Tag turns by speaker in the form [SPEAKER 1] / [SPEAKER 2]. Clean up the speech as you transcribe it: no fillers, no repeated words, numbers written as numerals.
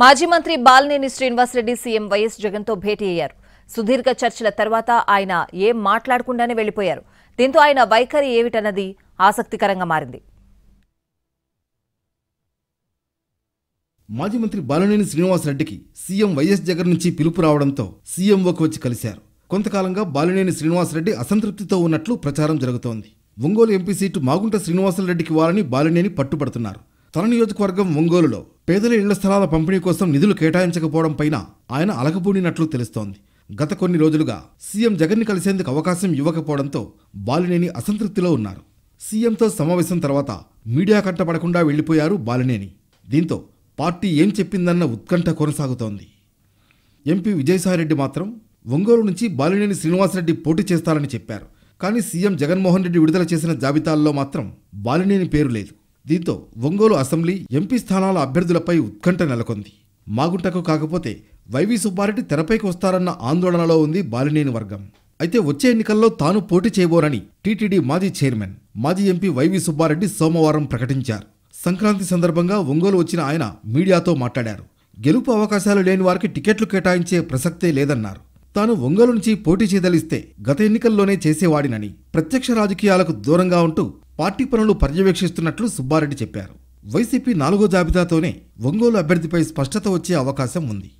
[SPEAKER 1] మాజీ మంత్రి Balineni Srinivasa Reddy CM YS జగన్తో భేటీ అయ్యారు. సుదీర్ఘ చర్చల తర్వాత ఆయన ఏం మాట్లాడకుండానే వెళ్లిపోయారు. దీంతో ఆయన వైఖరి ఏమిటన్నది ఆసక్తికరంగా మారింది.
[SPEAKER 2] మాజీ మంత్రి బాలినేని శ్రీనివాసరెడ్డికి సీఎం వైఎస్ జగన్ నుంచి పిలుపు రావడంతో సీఎంఓకి వచ్చి కలిశారు. కొంతకాలంగా బాలినేని శ్రీనివాసరెడ్డి అసంతృప్తితో ఉన్నట్లు ప్రచారం జరుగుతోంది. ఒంగోలు ఎంపీ సీటు మాగుంట శ్రీనివాసరెడ్డికి ఇవ్వాలని బాలినేని పట్టుపడుతున్నారు. తన నియోజకవర్గం ఒంగోలులో పేదల ఇళ్ల స్థలాల పంపిణీ కోసం నిధులు కేటాయించకపోవడం పైన ఆయన అలకబూడినట్లు తెలుస్తోంది. గత కొన్ని రోజులుగా సీఎం జగన్ని కలిసేందుకు అవకాశం ఇవ్వకపోవడంతో బాలినేని అసంతృప్తిలో ఉన్నారు. సీఎంతో సమావేశం తర్వాత మీడియా కంటపడకుండా వెళ్లిపోయారు బాలినేని. దీంతో పార్టీ ఏం చెప్పిందన్న ఉత్కంఠ కొనసాగుతోంది. ఎంపీ విజయసాయిరెడ్డి మాత్రం ఒంగోలు నుంచి బాలినేని శ్రీనివాసరెడ్డి పోటీ చేస్తారని చెప్పారు. కానీ సీఎం జగన్మోహన్ రెడ్డి విడుదల చేసిన జాబితాల్లో మాత్రం బాలినేని పేరు లేదు. దీంతో ఒంగోలు అసెంబ్లీ ఎంపీ స్థానాల అభ్యర్థులపై ఉత్కంఠ నెలకొంది. మాగుంటకు కాకపోతే వైవి సుబ్బారెడ్డి తెరపైకి వస్తారన్న ఆందోళనలో ఉంది బాలినేని వర్గం. అయితే వచ్చే ఎన్నికల్లో తాను పోటీ చేయబోరని టీటీడీ మాజీ చైర్మన్, మాజీ ఎంపీ వైవి సుబ్బారెడ్డి సోమవారం ప్రకటించారు. సంక్రాంతి సందర్భంగా ఒంగోలు వచ్చిన ఆయన మీడియాతో మాట్లాడారు. గెలుపు అవకాశాలు లేని వారికి టికెట్లు కేటాయించే ప్రసక్తే లేదన్నారు. తాను ఒంగోలు నుంచి పోటీ చేయదలిస్తే గత ఎన్నికల్లోనే చేసేవాడినని, ప్రత్యక్ష రాజకీయాలకు దూరంగా ఉంటూ పార్టీ పనులు పర్యవేక్షిస్తున్నట్లు సుబ్బారెడ్డి చెప్పారు. వైసీపీ 4వ జాబితాతోనే ఒంగోలు అభ్యర్థిపై స్పష్టత వచ్చే అవకాశం ఉంది.